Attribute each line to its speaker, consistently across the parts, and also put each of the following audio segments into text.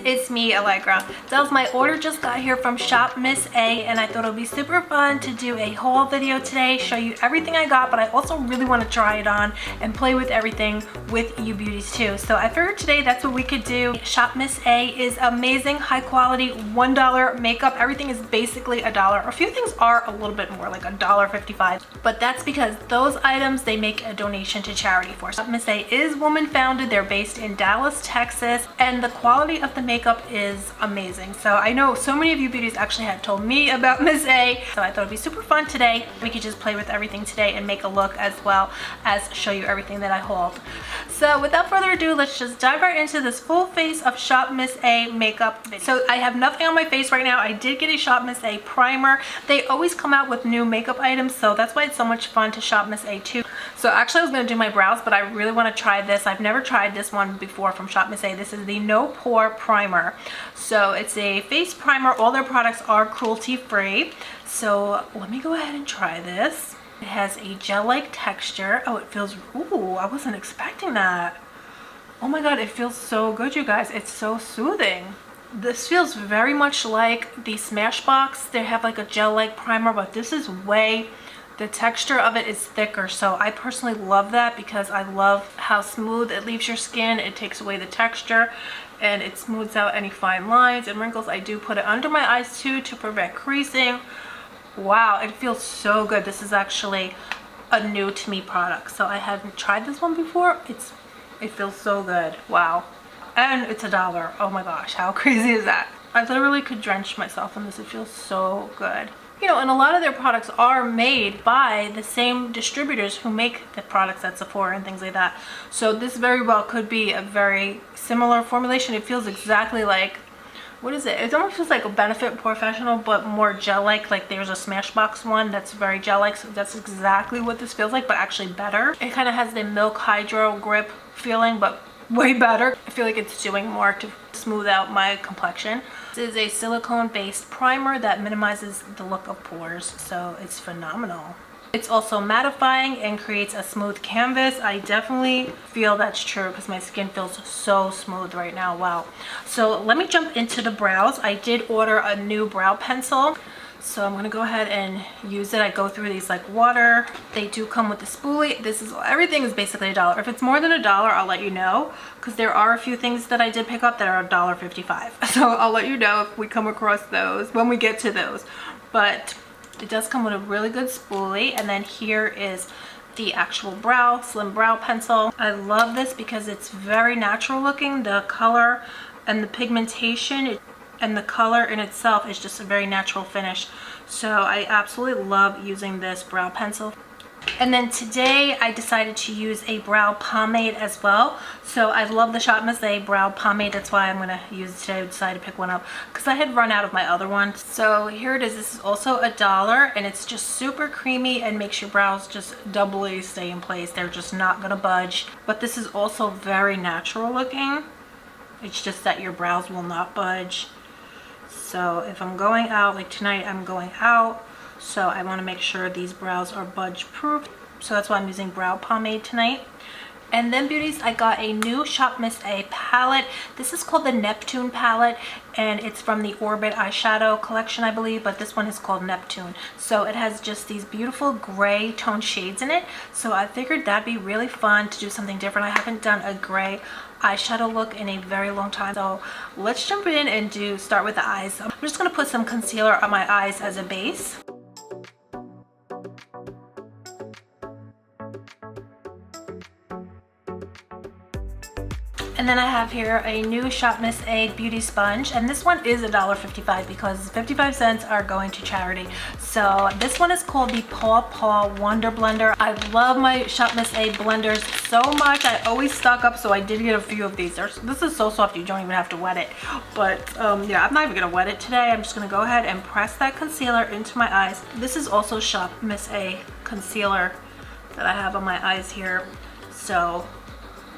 Speaker 1: it's me, Allegra. Dolls, my order just got here from Shop Miss A, and I thought it would be super fun to do a haul video today, show you everything I got, but I also really want to try it on and play with everything with you beauties too. So I figured today that's what we could do. Shop Miss A is amazing, high quality, $1 makeup. Everything is basically $1. A few things are a little bit more, like $1.55, but that's because those items they make a donation to charity for. Shop Miss A is woman founded. They're based in Dallas, Texas, and the quality of the makeup is amazing. So I know so many of you beauties actually had told me about Miss A, so I thought it'd be super fun today. We could just play with everything today and make a look as well as show you everything that I hauled. So without further ado, let's just dive right into this full face of Shop Miss A makeup video. So I have nothing on my face right now. I did get a Shop Miss A primer. They always come out with new makeup items, so that's why it's so much fun to shop Miss A too. So actually I was going to do my brows, but I really want to try this. I've never tried this one before from Shop Miss A. This is the No Pore Primer. So it's a face primer. All their products are cruelty free. So let me go ahead and try this. It has a gel-like texture. Oh, it feels, ooh, I wasn't expecting that. Oh my god, it feels so good, you guys. It's so soothing. This feels very much like the Smashbox. They have like a gel-like primer, but this is way, the texture of it is thicker. So I personally love that because I love how smooth it leaves your skin. It takes away the texture and it smooths out any fine lines and wrinkles. I do put it under my eyes too to prevent creasing. Wow, it feels so good. This is actually a new to me product. So I haven't tried this one before. It feels so good. Wow. And it's $1. Oh my gosh, how crazy is that? I literally could drench myself in this. It feels so good. You know, and a lot of their products are made by the same distributors who make the products at Sephora and things like that. So this very well could be a very similar formulation. It feels exactly like, what is it? It almost feels like a Benefit Professional, but more gel-like. Like there's a Smashbox one that's very gel-like. So that's exactly what this feels like, but actually better. It kind of has the Milk Hydro Grip feeling, but way better. I feel like it's doing more to smooth out my complexion. This is a silicone-based primer that minimizes the look of pores, so it's phenomenal. It's also mattifying and creates a smooth canvas. I definitely feel that's true because my skin feels so smooth right now. Wow. So let me jump into the brows. I did order a new brow pencil. So I'm going to go ahead and use it. I go through these like water. They do come with the spoolie. Everything is basically $1. If it's more than $1, I'll let you know because there are a few things that I did pick up that are $1.55. So I'll let you know if we come across those when we get to those. But it does come with a really good spoolie. And then here is the actual slim brow pencil. I love this because it's very natural looking. The color and the pigmentation and the color in itself is just a very natural finish. So I absolutely love using this brow pencil. And then today I decided to use a brow pomade as well. So I love the Shop Miss A brow pomade. That's why I'm going to use it today. I decided to pick one up because I had run out of my other one. So here it is. This is also $1 and it's just super creamy and makes your brows just doubly stay in place. They're just not going to budge. But this is also very natural looking. It's just that your brows will not budge. So if I'm going out, like tonight I'm going out, so I want to make sure these brows are budge proof. So that's why I'm using brow pomade tonight. And then beauties, I got a new Shop Miss A palette. This is called the Neptune palette and it's from the Orbit eyeshadow collection, I believe, but this one is called Neptune. So it has just these beautiful gray tone shades in it. So I figured that'd be really fun to do something different. I haven't done a gray eyeshadow look in a very long time. So let's jump in and start with the eyes. I'm just going to put some concealer on my eyes as a base. And then I have here a new Shop Miss A beauty sponge, and this one is $1.55 because 55 cents are going to charity. So this one is called the Paw Paw Wonder Blender. I love my Shop Miss A blenders so much. I always stock up, so I did get a few of these. This is so soft you don't even have to wet it. But yeah, I'm not even gonna wet it today. I'm just gonna go ahead and press that concealer into my eyes. This is also Shop Miss A concealer that I have on my eyes here. So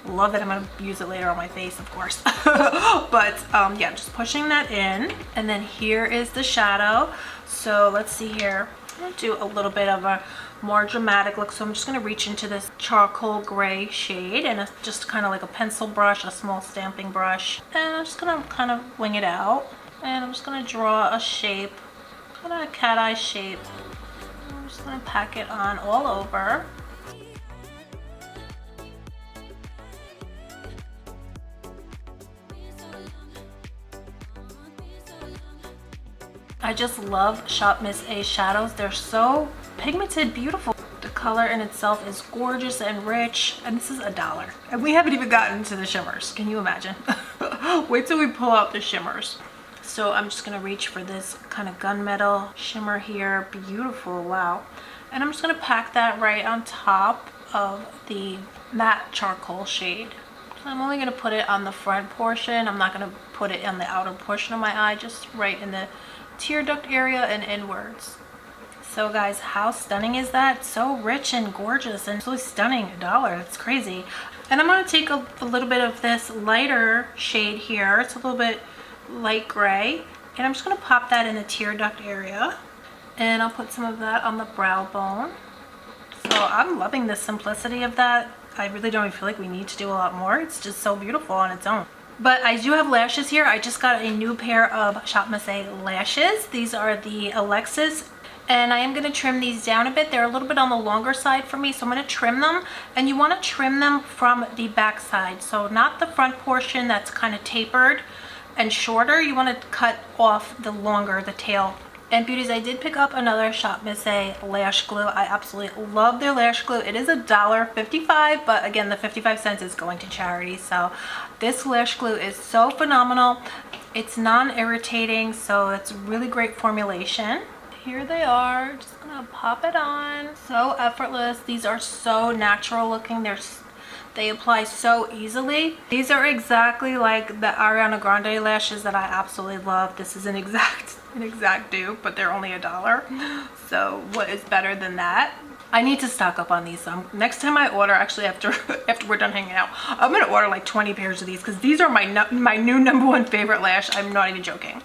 Speaker 1: love it. I'm gonna use it later on my face, of course. But yeah, just pushing that in, and then here is the shadow. So let's see here. I'm gonna do a little bit of a more dramatic look. So I'm just going to reach into this charcoal gray shade, and it's just kind of like a pencil brush, a small stamping brush, and I'm just going to kind of wing it out, and I'm just going to draw a shape, kind of a cat eye shape. I'm just going to pack it on all over. I just love Shop Miss A shadows. They're so pigmented, beautiful. The color in itself is gorgeous and rich, and this is $1. And we haven't even gotten to the shimmers. Can you imagine? Wait till we pull out the shimmers. So I'm just gonna reach for this kind of gunmetal shimmer here. Beautiful, wow. And I'm just gonna pack that right on top of the matte charcoal shade. So I'm only gonna put it on the front portion. I'm not gonna put it on the outer portion of my eye, just right in the tear duct area and inwards. So guys, how stunning is that? So rich and gorgeous and so stunning. $1, that's crazy. And I'm going to take a little bit of this lighter shade here. It's a little bit light gray, and I'm just going to pop that in the tear duct area, and I'll put some of that on the brow bone. So I'm loving the simplicity of that. I really don't even feel like we need to do a lot more. It's just so beautiful on its own. But I do have lashes here. I just got a new pair of Shop Miss A lashes. These are the Alexis, and I am going to trim these down a bit. They're a little bit on the longer side for me, so I'm going to trim them. And you want to trim them from the back side, so not the front portion that's kind of tapered and shorter. You want to cut off the longer, the tail. And beauties, I did pick up another Shop Miss A lash glue. I absolutely love their lash glue. It is $1.55, but again, the 55 cents is going to charity. So this lash glue is so phenomenal. It's non-irritating, so it's really great formulation. Here they are. Just gonna pop it on. So effortless. These are so natural looking. They apply so easily. These are exactly like the Ariana Grande lashes that I absolutely love. This is an exact dupe, but they're only $1. So what is better than that? I need to stock up on these. So next time I order, actually after we're done hanging out, I'm gonna order like 20 pairs of these, because these are my new #1 favorite lash. I'm not even joking.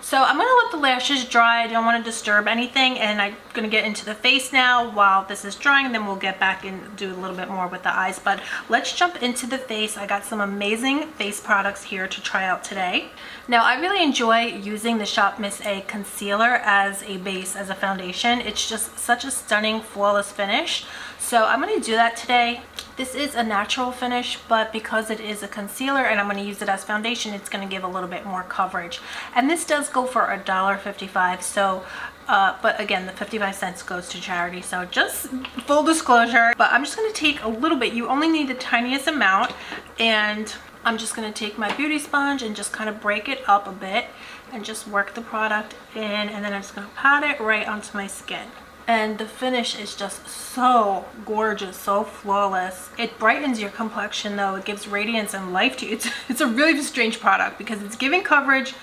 Speaker 1: So I'm going to let the lashes dry. I don't want to disturb anything, and I'm going to get into the face now while this is drying, then we'll get back and do a little bit more with the eyes. But let's jump into the face. I got some amazing face products here to try out today. Now, I really enjoy using the Shop Miss A concealer as a base, as a foundation. It's just such a stunning, flawless finish. So I'm going to do that today. This is a natural finish, but because it is a concealer and I'm going to use it as foundation, it's going to give a little bit more coverage. And this does go for $1.55. So, but again, the 55 cents goes to charity. So just full disclosure. But I'm just going to take a little bit. You only need the tiniest amount, and I'm just going to take my beauty sponge and just kind of break it up a bit and just work the product in, and then I'm just going to pat it right onto my skin. And the finish is just so gorgeous, so flawless. It brightens your complexion though. It gives radiance and life to you. It's a really strange product because it's giving coverage,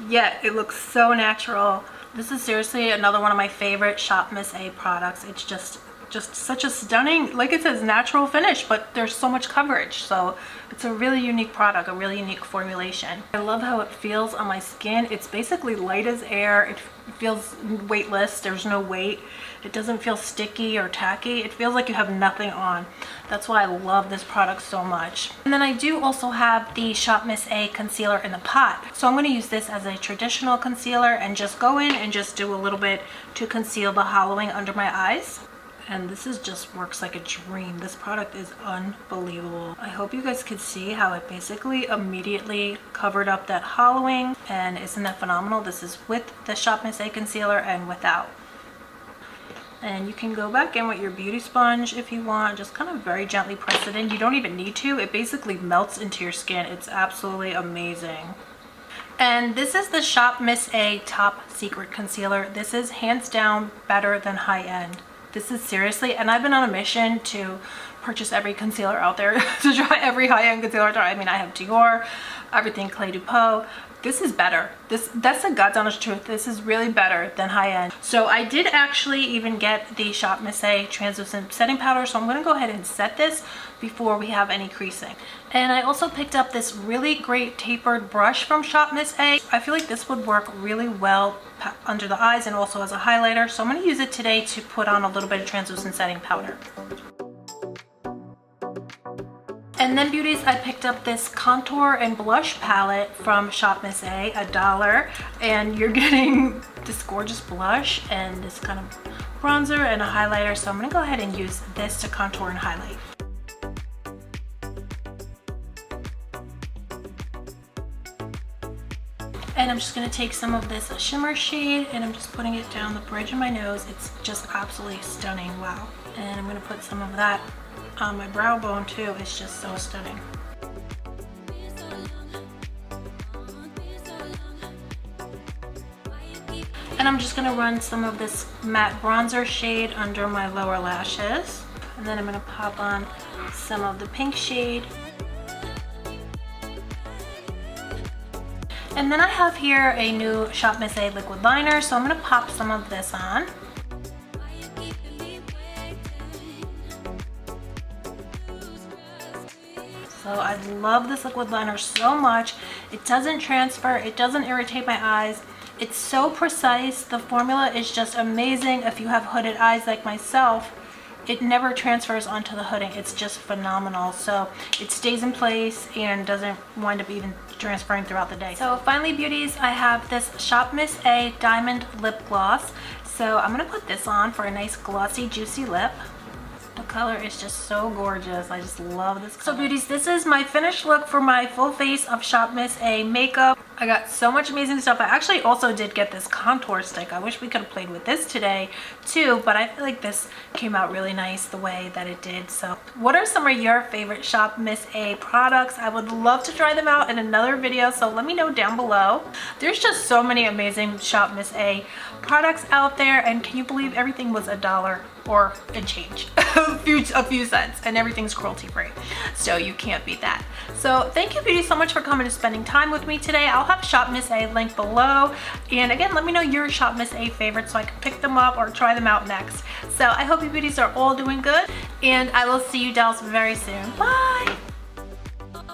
Speaker 1: yet it looks so natural. This is seriously another one of my favorite Shop Miss A products. It's just such a stunning, like it says, natural finish, but there's so much coverage. So it's a really unique product, a really unique formulation. I love how it feels on my skin. It's basically light as air. It feels weightless. There's no weight. It doesn't feel sticky or tacky. It feels like you have nothing on. That's why I love this product so much. And then I do also have the Shop Miss A concealer in the pot. So I'm going to use this as a traditional concealer and just go in and just do a little bit to conceal the hollowing under my eyes. And this is just works like a dream. This product is unbelievable. I hope you guys could see how it basically immediately covered up that hollowing, and isn't that phenomenal? This is with the Shop Miss A concealer and without. And you can go back in with your beauty sponge if you want, just kind of very gently press it in. You don't even need to. It basically melts into your skin. It's absolutely amazing. And this is the Shop Miss A Top Secret Concealer. This is hands down better than high end. This is seriously, and I've been on a mission to purchase every concealer out there, to try every high-end concealer. I mean, I have Dior, everything Clé de Peau. This is better. That's the God's honest truth. This is really better than high-end. So I did actually even get the Shop Missa translucent setting powder. So I'm going to go ahead and set this before we have any creasing. And I also picked up this really great tapered brush from Shop Missa. I feel like this would work really well under the eyes and also as a highlighter. So I'm going to use it today to put on a little bit of translucent setting powder. And then beauties, I picked up this contour and blush palette from Shop Missa, $1, and you're getting this gorgeous blush and this kind of bronzer and a highlighter. So I'm gonna go ahead and use this to contour and highlight. And I'm just gonna take some of this shimmer shade and I'm just putting it down the bridge of my nose. It's just absolutely stunning, wow. And I'm gonna put some of that on my brow bone too. It's just so stunning. And I'm just gonna run some of this matte bronzer shade under my lower lashes. And then I'm gonna pop on some of the pink shade. And then I have here a new Shop Missa liquid liner, so I'm gonna pop some of this on. So I love this liquid liner so much. It doesn't transfer, it doesn't irritate my eyes. It's so precise. The formula is just amazing. If you have hooded eyes like myself, it never transfers onto the hooding. It's just phenomenal. So it stays in place and doesn't wind up even transferring throughout the day. So finally beauties, I have this Shop Missa Diamond Lip Gloss. So I'm gonna put this on for a nice glossy, juicy lip. The color is just so gorgeous. I just love this color. So beauties, this is my finished look for my full face of Shop Missa makeup. I got so much amazing stuff. I actually also did get this contour stick. I wish we could have played with this today too, but I feel like this came out really nice the way that it did. So what are some of your favorite Shop Missa products? I would love to try them out in another video, so let me know down below. There's just so many amazing Shop Missa products out there, and can you believe everything was $1 or a change, a few cents, and everything's cruelty free, so you can't beat that. So thank you beauty so much for coming and spending time with me today. I'll have Shop Missa linked below, and again, let me know your Shop Missa favorites so I can pick them up or try them out next. So I hope you beauties are all doing good, and I will see you dolls very soon. Bye.